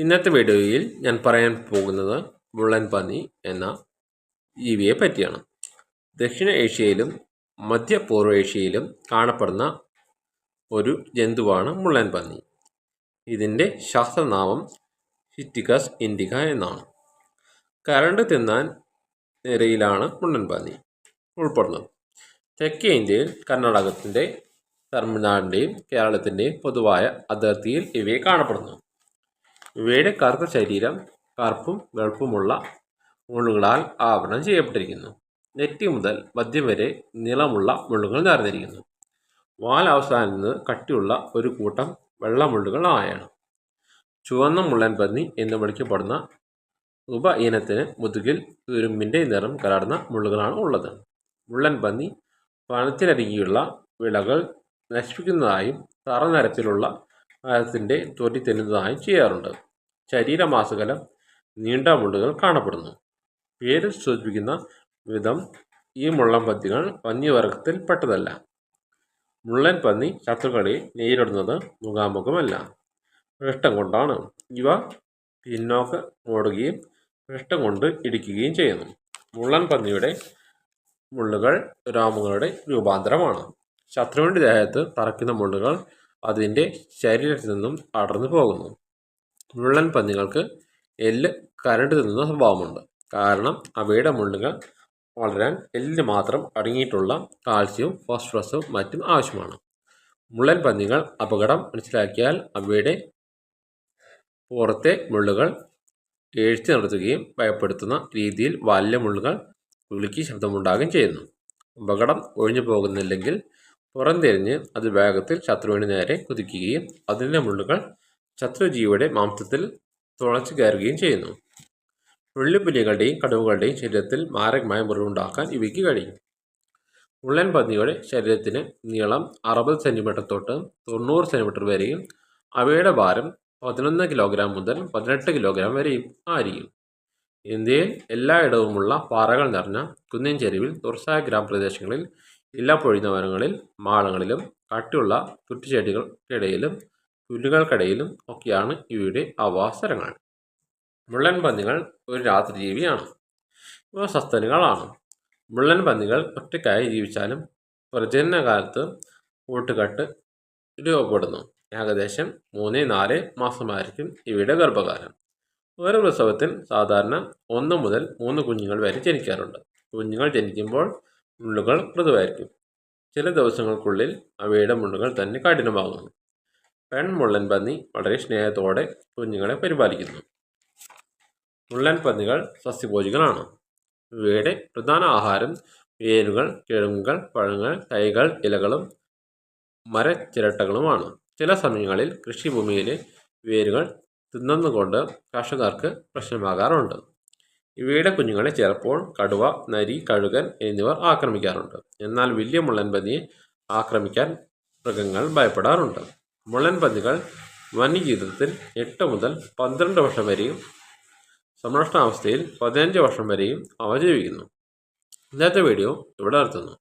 ഇന്നത്തെ വീഡിയോയിൽ ഞാൻ പറയാൻ പോകുന്നത് മുള്ളൻ പന്നി എന്ന ജീവിയെ പറ്റിയാണ്. ദക്ഷിണ ഏഷ്യയിലും മധ്യപൂർവേഷ്യയിലും കാണപ്പെടുന്ന ഒരു ജന്തുവാണ് മുള്ളൻ പന്നി. ഇതിൻ്റെ ശാസ്ത്രനാമം ഹിറ്റിക്കസ് ഇൻഡിക എന്നാണ്. കരണ്ട് തിന്നാൻ നിരയിലാണ് മുള്ളൻ പന്നി ഉൾപ്പെടുന്നത്. തെക്കേ ഇന്ത്യയിൽ കർണാടകത്തിൻ്റെ, തമിഴ്നാടിൻ്റെയും കേരളത്തിൻ്റെയും പൊതുവായ അതിർത്തിയിൽ ഇവയെ കാണപ്പെടുന്നു. ഇവയുടെ കറുത്ത ശരീരം കറുപ്പും വെളുപ്പുമുള്ള മുള്ളുകളാൽ ആവരണം ചെയ്യപ്പെട്ടിരിക്കുന്നു. നെറ്റി മുതൽ മദ്യം വരെ നീളമുള്ള മുള്ളുകൾ നിറഞ്ഞിരിക്കുന്നു. വാൽ അവസാനിക്കുന്നത് കട്ടിയുള്ള ഒരു കൂട്ടം വെള്ളമുള്ളുകൾ ആയാണ്. ചുവന്ന മുള്ളൻ പന്നി എന്ന് വിളിക്കപ്പെടുന്ന ഉപ ഇനത്തിന് മുതുകിൽ തുരുമ്പിൻ്റെ നിറം കലർന്ന മുള്ളുകളാണ് ഉള്ളത്. മുള്ളൻ പന്നി വനത്തിലരികിയുള്ള വിളകൾ നശിപ്പിക്കുന്നതായും തറനിരപ്പിലുള്ള മരത്തിൻ്റെ തൊലി തിന്നുന്നതായും ചെയ്യാറുണ്ട്. ശരീരമാസകലം നീണ്ട മുള്ളുകൾ കാണപ്പെടുന്നു. പേര് സൂചിപ്പിക്കുന്ന വിധം ഈ മുള്ളൻ പന്നികൾ വന്യവർഗത്തിൽ പെട്ടതല്ല. മുള്ളൻ പന്നി ശത്രുക്കളെ നേരിടുന്നത് മുഖാമുഖമല്ല, പൃഷ്ഠം കൊണ്ടാണ്. ഇവ പിന്നോക്കം ഓടുകയും പൃഷ്ഠം കൊണ്ട് ഇടിക്കുകയും ചെയ്യുന്നു. മുള്ളൻ പന്നിയുടെ മുള്ളുകൾ രോമങ്ങളുടെ രൂപാന്തരമാണ്. ശത്രുവിൻ്റെ ദേഹത്ത് തറയ്ക്കുന്ന മുള്ളുകൾ അതിൻ്റെ ശരീരത്തിൽ നിന്നും അടർന്നു പോകുന്നു. മുള്ളൻ പന്നികൾക്ക് എല്ല് കരണ്ട് തിന്നുന്ന സ്വഭാവമുണ്ട്. കാരണം അവയുടെ മുള്ളുകൾ വളരാൻ എല്ലിന് മാത്രം അടങ്ങിയിട്ടുള്ള കാൽസ്യവും ഫോസ്ഫറസും മറ്റും ആവശ്യമാണ്. മുള്ളൻ പന്നികൾ അപകടം മനസ്സിലാക്കിയാൽ അവയുടെ പുറത്തെ മുള്ളുകൾ ഏഴ്ത്തി നിർത്തുകയും ഭയപ്പെടുത്തുന്ന രീതിയിൽ വാലിലെ മുള്ളുകൾ കുലുക്കി ശബ്ദമുണ്ടാകുകയും ചെയ്യുന്നു. അപകടം ഒഴിഞ്ഞു പോകുന്നില്ലെങ്കിൽ പുറംതിരിഞ്ഞ് അത് വേഗത്തിൽ ശത്രുവിന് നേരെ കുതിക്കുകയും അതിൻ്റെ മുള്ളുകൾ ശത്രുജീവിയുടെ മാംസത്തിൽ തുളച്ചു കയറുകയും ചെയ്യുന്നു. വെള്ളിപ്പുലികളുടെയും കടുവകളുടെയും ശരീരത്തിൽ മാരകമായ മുറിവുണ്ടാക്കാൻ ഇവയ്ക്ക് കഴിയും. മുള്ളൻ പന്നിയുടെ ശരീരത്തിന് നീളം 60 സെൻറ്റിമീറ്റർ തൊട്ട് 90 സെൻറ്റിമീറ്റർ വരെയും അവയുടെ ഭാരം 11 കിലോഗ്രാം മുതൽ 18 കിലോഗ്രാം വരെയും ആയിരിക്കും. ഇന്ത്യയിൽ എല്ലായിടവുമുള്ള പാറകൾ നിറഞ്ഞ കുന്നിൻ ചെരുവിൽ, തുറസായ ഗ്രാമപ്രദേശങ്ങളിൽ, ഇലപ്പൊഴിഞ്ഞ വനങ്ങളിൽ, മാളങ്ങളിലും കട്ടിയുള്ള കുറ്റിച്ചെടികൾക്കിടയിലും പുല്ലുകൾക്കിടയിലും ഒക്കെയാണ് ഇവയുടെ ആവാസസ്ഥലങ്ങൾ. മുള്ളൻ പന്നികൾ ഒരു രാത്രിജീവിയാണ്. ഇവ സസ്തനികളാണ്. മുള്ളൻ പന്നികൾ ഒറ്റയ്ക്കായി ജീവിച്ചാലും പ്രജനനകാലത്ത് കൂട്ടുകെട്ട് രൂപപ്പെടുന്നു. ഏകദേശം 3-4 മാസമായിരിക്കും ഇവയുടെ ഗർഭകാലം. ഒരു പ്രസവത്തിൽ സാധാരണ 1 മുതൽ 3 കുഞ്ഞുങ്ങൾ വരെ ജനിക്കാറുണ്ട്. കുഞ്ഞുങ്ങൾ ജനിക്കുമ്പോൾ മുള്ളുകൾ മൃദുവായിരിക്കും. ചില ദിവസങ്ങൾക്കുള്ളിൽ അവയുടെ മുള്ളുകൾ തന്നെ കഠിനമാകുന്നു. പെൺമുള്ളൻ പന്നി വളരെ സ്നേഹത്തോടെ കുഞ്ഞുങ്ങളെ പരിപാലിക്കുന്നു. മുള്ളൻ പന്നികൾ സസ്യഭോജികളാണ്. ഇവയുടെ പ്രധാന ആഹാരം വേരുകൾ, കിഴങ്ങുകൾ, പഴങ്ങൾ, തൈകൾ, ഇലകളും മരച്ചിരട്ടകളുമാണ്. ചില സമയങ്ങളിൽ കൃഷിഭൂമിയിലെ വേരുകൾ തിന്നുകൊണ്ട് കർഷകർക്ക് പ്രശ്നമാകാറുണ്ട്. ഇവയുടെ കുഞ്ഞുങ്ങളെ ചിലപ്പോൾ കടുവ, നരി, കഴുകൻ എന്നിവർ ആക്രമിക്കാറുണ്ട്. എന്നാൽ വലിയ മുള്ളൻ പന്നിയെ ആക്രമിക്കാൻ മൃഗങ്ങൾ ഭയപ്പെടാറുണ്ട്. മുള്ളൻ പന്നികൾ വന്യജീവിതത്തിൽ 8 മുതൽ 12 വർഷം വരെയും സംരക്ഷണാവസ്ഥയിൽ 15 വർഷം വരെയും അവ ജീവിക്കുന്നു. ഇന്നത്തെ വീഡിയോ ഇവിടെ നിർത്തുന്നു.